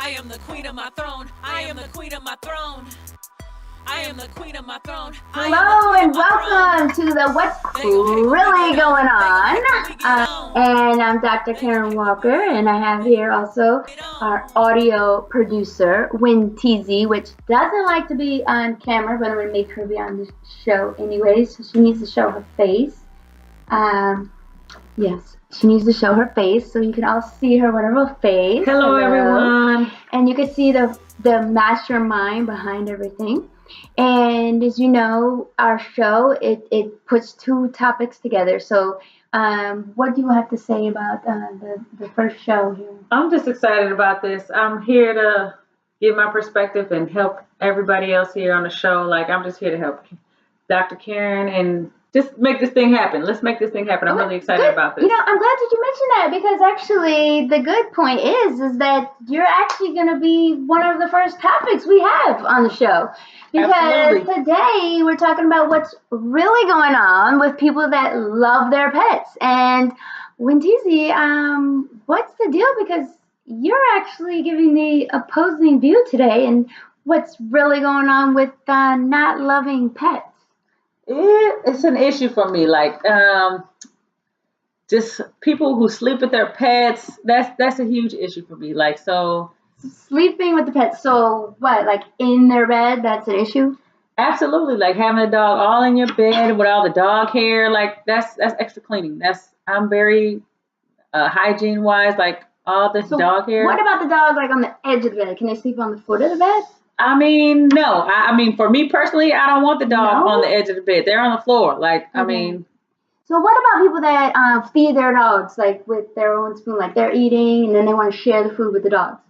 I am the queen of my throne. I am the queen of my throne. I am the queen of my throne. Hello and welcome to the What's Really Going On. And I'm Dr. Karen Walker, and I have here also our audio producer, Win TZ, which doesn't like to be on camera, but I'm going to make her be on the show anyways, so she needs to show her face. Yes, she needs to show her face, so you can all see her wonderful face. Hello everyone. And you can see the mastermind behind everything. And as you know, our show, it puts two topics together. So what do you have to say about the first show here? I'm just excited about this. I'm here to give my perspective and help everybody else here on the show. Like, I'm just here to help Dr. Karen and just make this thing happen. Let's make this thing happen. I'm really excited about this. You know, I'm glad that you mentioned that, because actually the good point is that you're actually going to be one of the first topics we have on the show. Because Absolutely. Today we're talking about what's really going on with people that love their pets. And Wintizzi, what's the deal? Because you're actually giving the opposing view today, and what's really going on with not loving pets. It's an issue for me. Like, just people who sleep with their pets. That's a huge issue for me. Like, so. Sleeping with the pets, so what, like in their bed, that's an issue? Absolutely, like having a dog all in your bed with all the dog hair, like that's extra cleaning. I'm very hygiene wise, like all this dog hair. What about the dog like on the edge of the bed? Can they sleep on the foot of the bed? I mean, no. I mean, for me personally, I don't want the dog on the edge of the bed. They're on the floor. Like, I mean. So what about people that feed their dogs like with their own spoon, like they're eating and then they want to share the food with the dogs?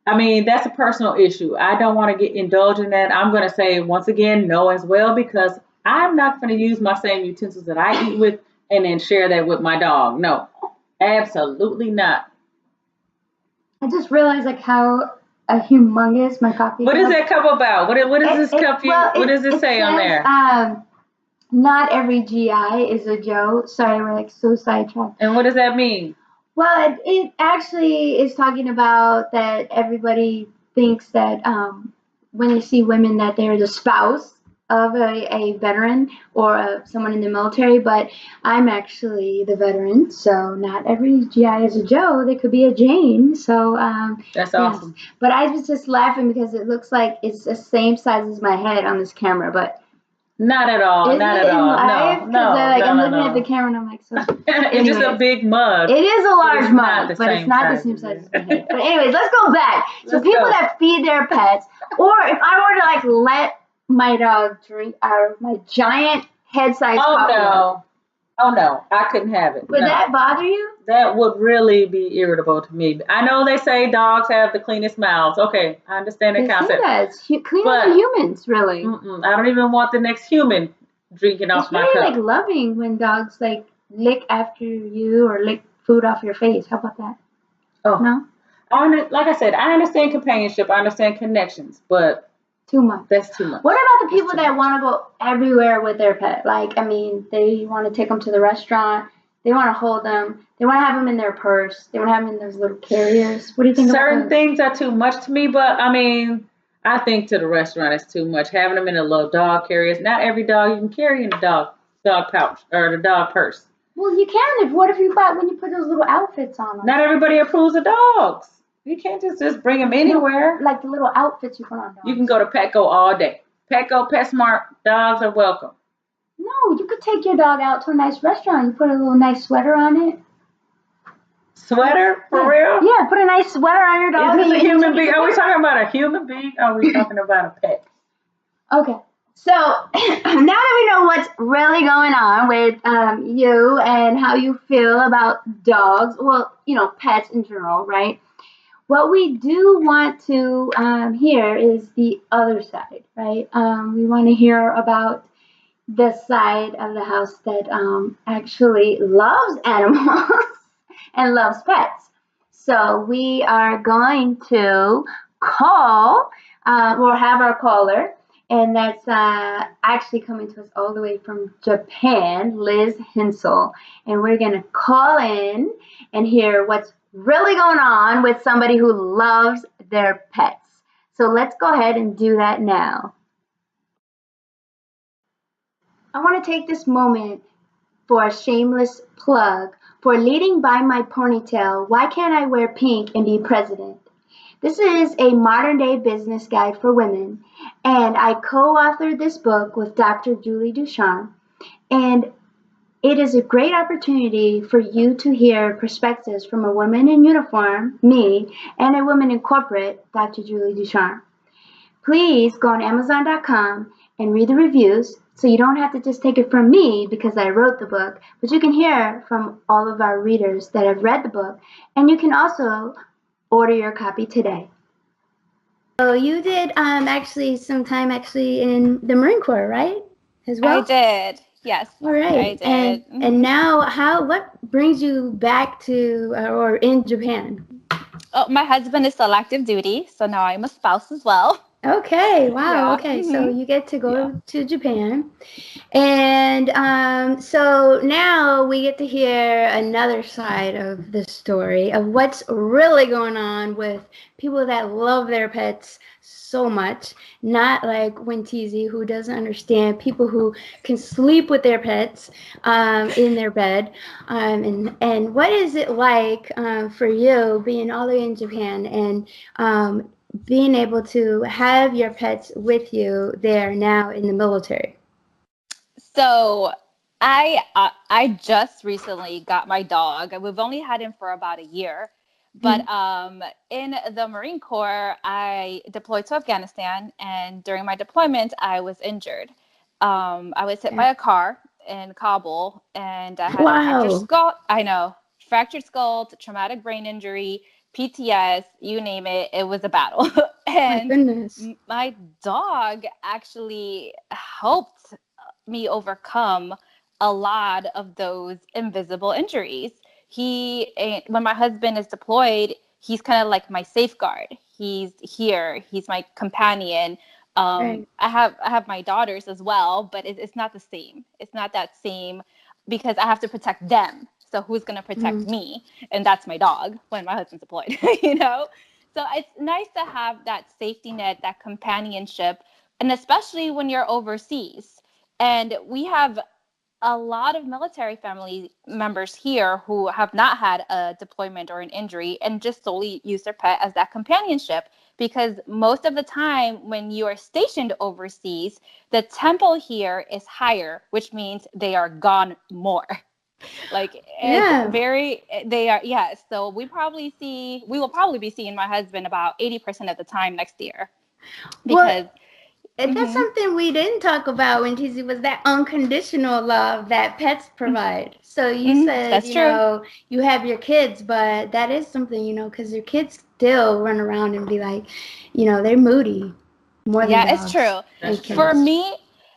I mean, that's a personal issue. I don't want to indulge in that. I'm going to say, once again, no as well, because I'm not going to use my same utensils that I eat with and then share that with my dog. No, absolutely not. I just realized like how humongous my coffee What does that cup about? What does this cup? What does it say on there? Not every GI is a Joe. Sorry, we're like so sidetracked. And what does that mean? Well, it actually is talking about that everybody thinks that when they see women that they're the spouse of a veteran or someone in the military, but I'm actually the veteran, so not every GI is a Joe. They could be a Jane. So that's awesome. Yes. But I was just laughing because it looks like it's the same size as my head on this camera, but. Not at all. Not at all. No. I'm looking at the camera and I'm like, so. It's just a big mug. It is a large mug, but it's not the same size as my head. But anyways, let's go back. So people that feed their pets, or if I were to like let my dog drink out of my giant head-sized coffee mug. Oh no, I couldn't have it. Would that bother you? That would really be irritable to me. I know they say dogs have the cleanest mouths. Okay, I understand that concept. It's cleaner than humans, really. I don't even want the next human drinking off my cup. It's really like loving when dogs like lick after you or lick food off your face. How about that? Oh no. Like I said, I understand companionship. I understand connections, but. Too much. That's too much. What about the people that want to go everywhere with their pet? Like, I mean, they want to take them to the restaurant. They want to hold them. They want to have them in their purse. They want to have them in those little carriers. What do you think about Certain things are too much to me, but I mean, I think to the restaurant is too much. Having them in a little dog carriers. Not every dog you can carry in the dog pouch or the dog purse. Well, you can. What if you when you put those little outfits on them? Not everybody approves of dogs. You can't just bring them anywhere. Like the little outfits you put on dogs. You can go to Petco all day. Petco, PetSmart, dogs are welcome. No, you could take your dog out to a nice restaurant. You put a little nice sweater on it. Sweater? For real? Yeah, put a nice sweater on your dog. Is this a human being? Are we talking about a human being? Or are we talking about a pet? Okay. So now that we know what's really going on with you and how you feel about dogs, well, you know, pets in general, right? What we do want to hear is the other side, right? We want to hear about the side of the house that actually loves animals and loves pets. So we are going to call or have our caller, and that's actually coming to us all the way from Japan, Liz Hinsel. And we're going to call in and hear what's really going on with somebody who loves their pets. So let's go ahead and do that now. I want to take this moment for a shameless plug for Leading by My Ponytail, Why Can't I Wear Pink and Be President? This is a modern day business guide for women, and I co-authored this book with Dr. Julie Ducharme, and it is a great opportunity for you to hear perspectives from a woman in uniform, me, and a woman in corporate, Dr. Julie Ducharme. Please go on Amazon.com and read the reviews so you don't have to just take it from me because I wrote the book, but you can hear from all of our readers that have read the book, and you can also order your copy today. So you did actually some time in the Marine Corps, right? As well? I did. Yes. All right. I did. And now what brings you back to or in Japan? Oh, my husband is still active duty, so now I'm a spouse as well. Okay, wow. Yeah. Okay, so you get to go to Japan. And so now we get to hear another side of the story of what's really going on with people that love their pets so much. Not like Wintezi, who doesn't understand people who can sleep with their pets in their bed. And what is it like for you being all the way in Japan and being able to have your pets with you there now in the military? So I just recently got my dog. We've only had him for about a year. But in the Marine Corps, I deployed to Afghanistan, and during my deployment, I was injured. I was hit by a car in Kabul, and I had a fractured skull. I know, fractured skull, traumatic brain injury, PTS, you name it. It was a battle. And my goodness. My dog actually helped me overcome a lot of those invisible injuries. When my husband is deployed, he's kind of like my safeguard. He's here. He's my companion. Right. I have my daughters as well, but it's not the same. It's not that same because I have to protect them. So who's going to protect me? And that's my dog when my husband's deployed, you know? So it's nice to have that safety net, that companionship, and especially when you're overseas. And we have a lot of military family members here who have not had a deployment or an injury and just solely use their pet as that companionship, because most of the time when you are stationed overseas, the tempo here is higher, which means they are gone more. Like it's very, they are, yes. So we will probably be seeing my husband about 80% of the time next year. Because that's something we didn't talk about when Tizi was that unconditional love that pets provide. So you said, that's true. You have your kids, but that is something, because your kids still run around and be like, they're moody more than dogs. It's true. That's true.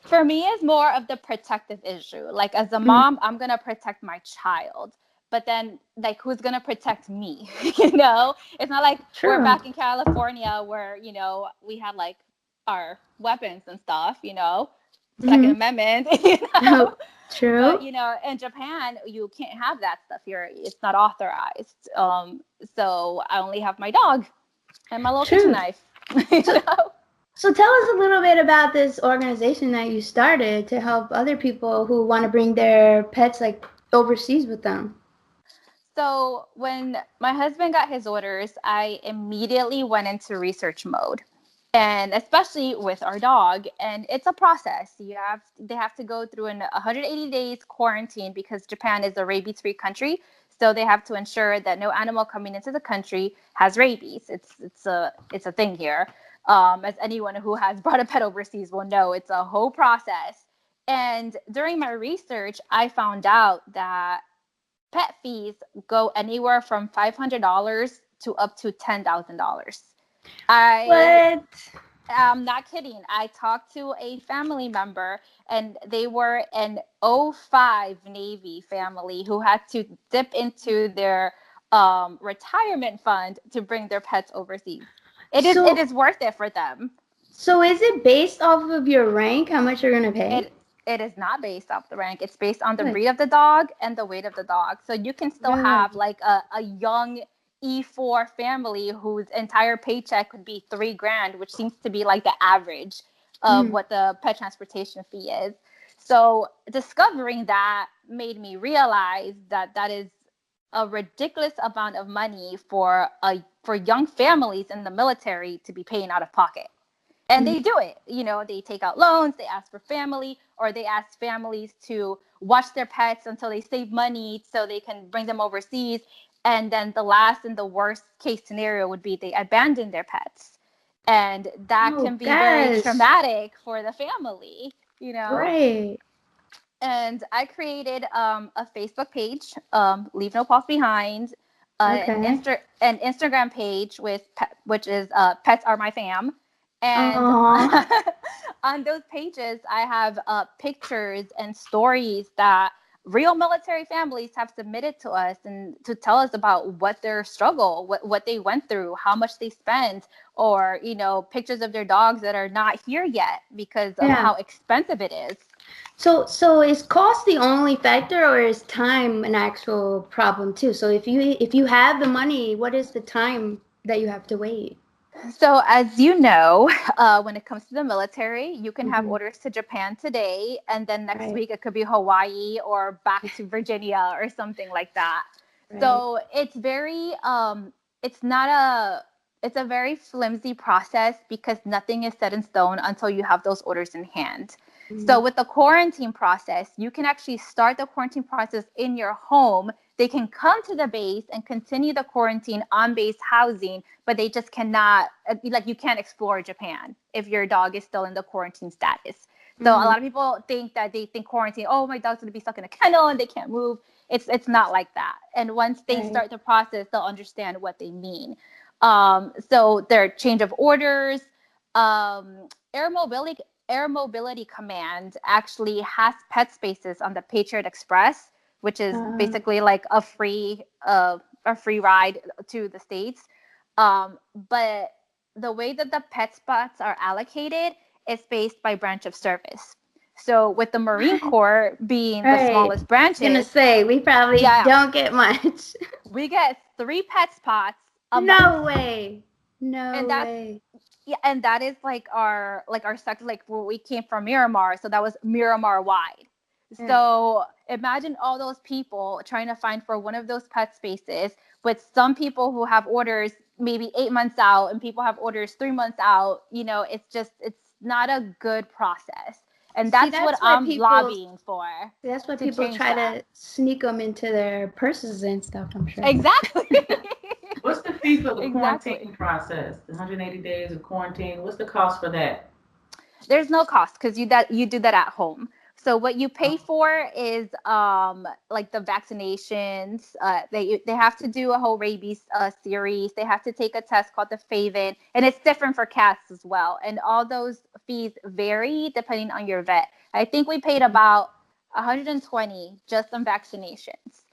For me, it's more of the protective issue. Like as a mom, I'm going to protect my child. But then, like, who's going to protect me? It's not like we're back in California where, we have like our weapons and stuff, Second Amendment, True. But, in Japan, you can't have that stuff here. It's not authorized. So I only have my dog and my little kitchen knife. So tell us a little bit about this organization that you started to help other people who want to bring their pets like overseas with them. So when my husband got his orders, I immediately went into research mode. And especially with our dog, and it's a process. They have to go through an 180 days quarantine because Japan is a rabies-free country. So they have to ensure that no animal coming into the country has rabies. It's a thing here. As anyone who has brought a pet overseas will know, it's a whole process. And during my research, I found out that pet fees go anywhere from $500 to up to $10,000. I'm not kidding. I talked to a family member, and they were an '05 Navy family who had to dip into their retirement fund to bring their pets overseas. It is worth it for them. So is it based off of your rank, how much you're going to pay? It is not based off the rank. It's based on the breed of the dog and the weight of the dog. So you can still have like a young E4 family whose entire paycheck could be $3,000, which seems to be like the average of what the pet transportation fee is. So discovering that made me realize that that is a ridiculous amount of money for young families in the military to be paying out of pocket. And they do it. They take out loans, they ask for family, or they ask families to watch their pets until they save money so they can bring them overseas. And then the last and the worst case scenario would be they abandon their pets. And that can be very traumatic for the family, Right. And I created a Facebook page, Leave No Paws Behind, an Instagram page which is Pets Are My Fam. And on those pages, I have pictures and stories that real military families have submitted to us and to tell us about what their struggle, what they went through, how much they spent, or, pictures of their dogs that are not here yet because of how expensive it is. So is cost the only factor, or is time an actual problem too? So if you have the money, what is the time that you have to wait? So as you know, when it comes to the military, you can have orders to Japan today, and then next week it could be Hawaii or back to Virginia or something like that. Right. So it's very, it's a very flimsy process because nothing is set in stone until you have those orders in hand. So with the quarantine process, you can actually start the quarantine process in your home. They can come to the base and continue the quarantine on base housing, but they just cannot, you can't explore Japan if your dog is still in the quarantine status. So a lot of people think quarantine, oh, my dog's going to be stuck in a kennel and they can't move. It's not like that. And once they start the process, they'll understand what they mean. So their change of orders, Air Mobility Command actually has pet spaces on the Patriot Express, which is basically like a free ride to the States. But the way that the pet spots are allocated is based by branch of service. So with the Marine Corps being the smallest branches, I was gonna say we probably don't get much. We get 3 pet spots a month. No way. Yeah, and that is like our sector, like where we came from, Miramar. So that was Miramar wide. Yeah. So imagine all those people trying to find for one of those pet spaces, with some people who have orders maybe 8 months out and people have orders 3 months out. It's not a good process. And that's what I'm lobbying for. That's why people try to sneak them into their purses and stuff, I'm sure. Exactly. What's the fee for the quarantine process? The 180 days of quarantine, what's the cost for that? There's no cost because you do that at home. So what you pay for is like the vaccinations. They have to do a whole rabies series. They have to take a test called the FAVEN, and it's different for cats as well. And all those fees vary depending on your vet. I think we paid about $120 just on vaccinations.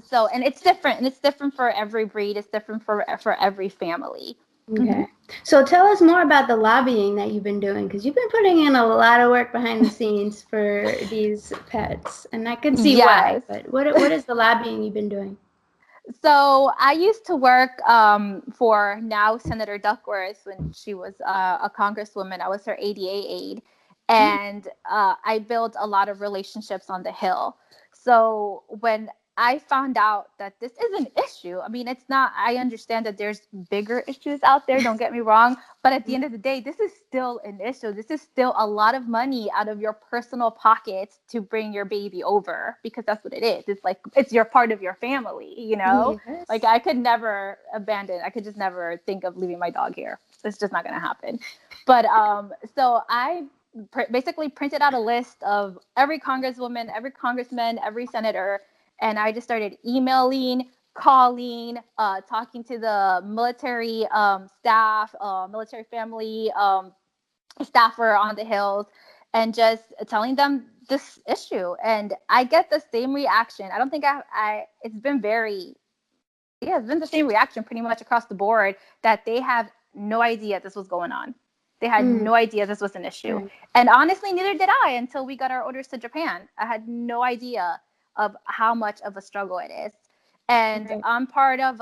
So, and it's different, for every breed. It's different for every family. Okay. So tell us more about the lobbying that you've been doing, because you've been putting in a lot of work behind the scenes for these pets, and I can see why. But what is the lobbying you've been doing? So I used to work for now Senator Duckworth when she was a congresswoman. I was her ADA aide, and I built a lot of relationships on the Hill. So when I found out that this is an issue. I mean, it's not, I understand that there's bigger issues out there, don't get me wrong, but at the end of the day, this is still an issue. This is still a lot of money out of your personal pockets to bring your baby over, because that's what it is. It's like, it's your part of your family, Yes. Like I could never I could just never think of leaving my dog here. It's just not going to happen. But so I basically printed out a list of every congresswoman, every congressman, every senator, and I just started emailing, calling, talking to the military staff, military family staffer on the Hills, and just telling them this issue. And I get the same reaction. I don't think it's been the same reaction pretty much across the board, that they have no idea this was going on. They had no idea this was an issue. Right. And honestly, neither did I until we got our orders to Japan. I had no idea of how much of a struggle it is. And Right. I'm part of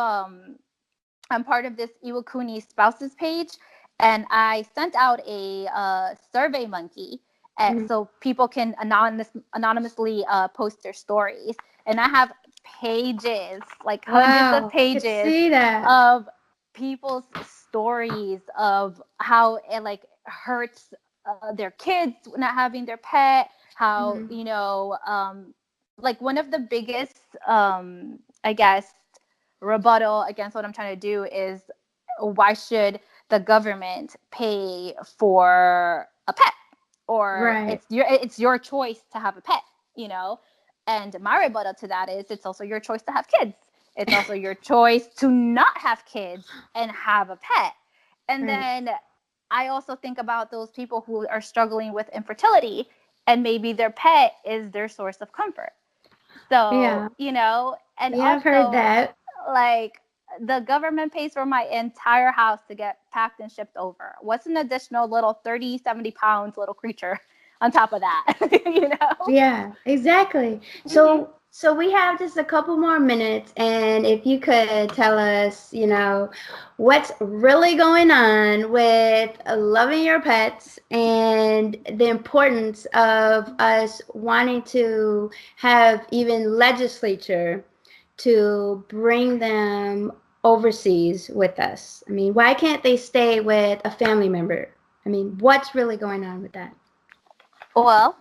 this Iwakuni spouses page, and I sent out a survey monkey, Mhm. so people can anonymously post their stories. And I have pages, like hundreds of Wow, I could pages see that. of people's stories of how it like hurts their kids not having their pet. How Mhm. like one of the biggest I guess rebuttal against what I'm trying to do is why should the government pay for a pet, or Right. it's your choice to have a pet, you know? And my rebuttal to that is it's also your choice to have kids. It's also your choice to not have kids and have a pet. And Right. then I also think about those people who are struggling with infertility, and maybe their pet is their source of comfort. So, Yeah. and Yeah, I've heard also, that. like, the government pays for my entire house to get packed and shipped over. What's an additional little 30, 70 pounds little creature on top of that? you know? Yeah, exactly. hmm So we have just a couple more minutes, and if you could tell us, what's really going on with loving your pets and the importance of us wanting to have even legislature to bring them overseas with us. I mean, why can't they stay with a family member? I mean, what's really going on with that? Well,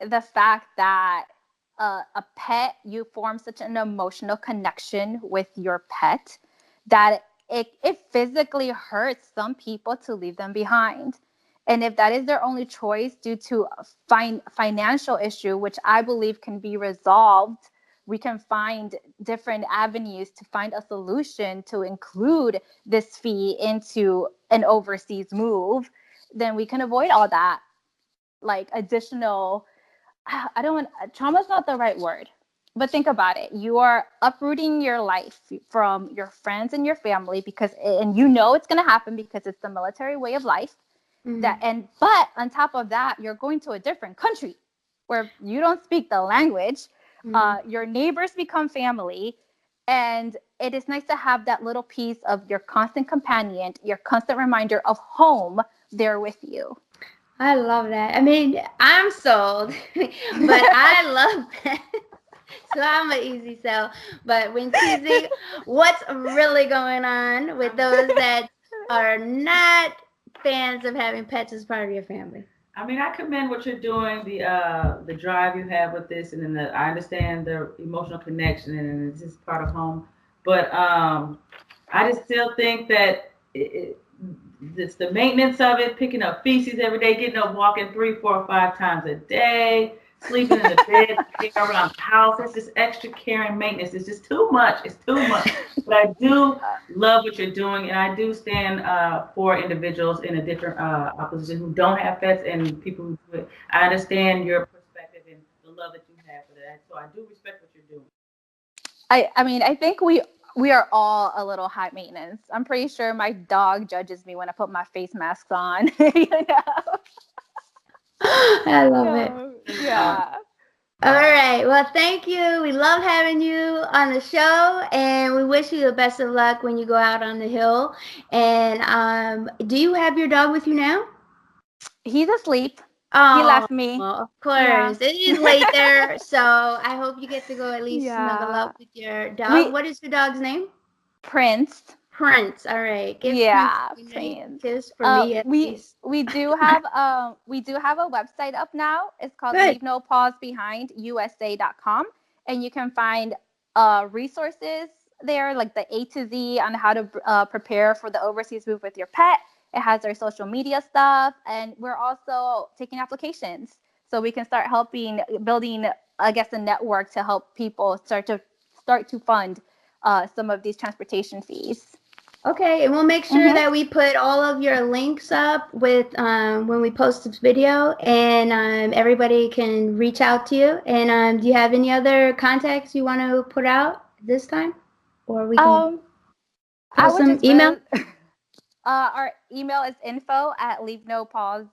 the fact that a pet, you form such an emotional connection with your pet that it physically hurts some people to leave them behind. And if that is their only choice due to a financial issue, which I believe can be resolved, we can find different avenues to find a solution to include this fee into an overseas move, then we can avoid all that like additional. I don't want trauma is not the right word, but think about it. You are uprooting your life from your friends and your family and it's going to happen because it's the military way of life. Mhm. But on top of that, you're going to a different country where you don't speak the language. Mhm. Your neighbors become family, and it is nice to have that little piece of your constant companion, your constant reminder of home there with you. I love that. I mean, I'm sold, but I love that. So I'm an easy sell. But when choosing what's really going on with those that are not fans of having pets as part of your family? I mean, I commend what you're doing, the drive you have with this, and then I understand the emotional connection, and it's just part of home. But I just still think that it's the maintenance of it, picking up feces every day, getting up, walking 3, 4, 5 times a day, sleeping in the bed, around the house. It's just extra care and maintenance. It's just too much. It's too much. But I do love what you're doing, and I do stand for individuals in a different opposition who don't have pets and people who do it. I understand your perspective and the love that you have for that. So I do respect what you're doing. I mean, I think we are all a little high maintenance. I'm pretty sure my dog judges me when I put my face masks on. I love it. Yeah. All right. Well, thank you. We love having you on the show, and we wish you the best of luck when you go out on the hill. And do you have your dog with you now? He's asleep. He Oh, left me. of Yeah. course. It is late there, so I hope you get to go at least snuggle Yeah. up with your dog. We What is your dog's name? Prince. Prince. All right. Give Prince Yeah, a nice Prince. kiss for me at We least. we do have a website up now. It's called Good. Leave No Pause Behind USA.com, and you can find resources there like the A to Z on how to prepare for the overseas move with your pet. It has our social media stuff, and we're also taking applications so we can start helping building, I guess, a network to help people start to fund some of these transportation fees. Okay, and we'll make sure hmm that we put all of your links up with when we post this video, and everybody can reach out to you. And do you have any other contacts you want to put out this time, or we can Um, I post would some just email? really, our email is info at leave no pause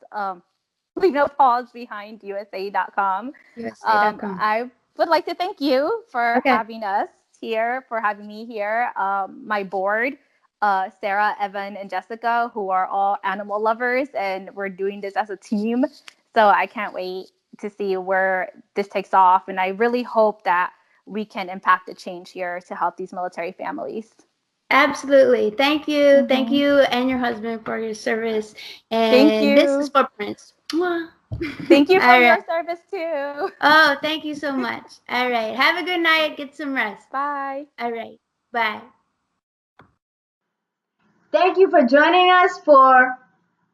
behind USA.com. USA.com. I would like to thank you for Okay. having us here for having me here. My board, Sarah, Evan, and Jessica, who are all animal lovers, and we're doing this as a team. So I can't wait to see where this takes off. And I really hope that we can impact a change here to help these military families. Absolutely. Thank you. Thank you and your husband for your service. And Thank you. this is for Prince. Mwah. Thank you for All your right. service too. Oh, thank you so much. All right. Have a good night. Get some rest. Bye. All right. Bye. Thank you for joining us for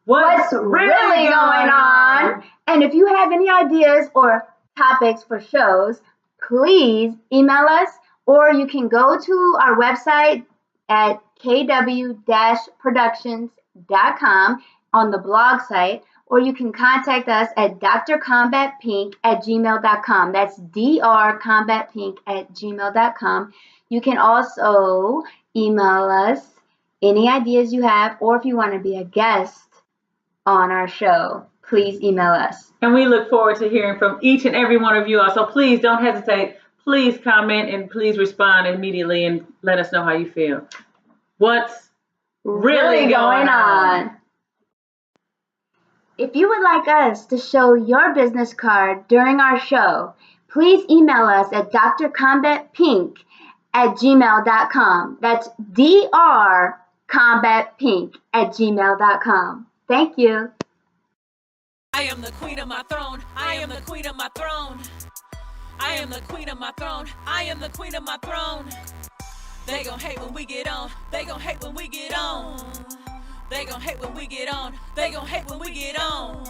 What's Really Going On. And if you have any ideas or topics for shows, please email us, or you can go to our website at kw-productions.com on the blog site, or you can contact us at drcombatpink@gmail.com. That's drcombatpink@gmail.com. You can also email us any ideas you have, or if you want to be a guest on our show, please email us. And we look forward to hearing from each and every one of you all. So please don't hesitate. Please comment and please respond immediately and let us know how you feel. What's really going on? If you would like us to show your business card during our show, please email us at drcombatpink@gmail.com. That's drcombatpink@gmail.com. Thank you. I am the queen of my throne. I am the queen of my throne. I am the queen of my throne. I am the queen of my throne. They gon' hate when we get on. They gon' hate when we get on. They gon' hate when we get on. They gon' hate when we get on.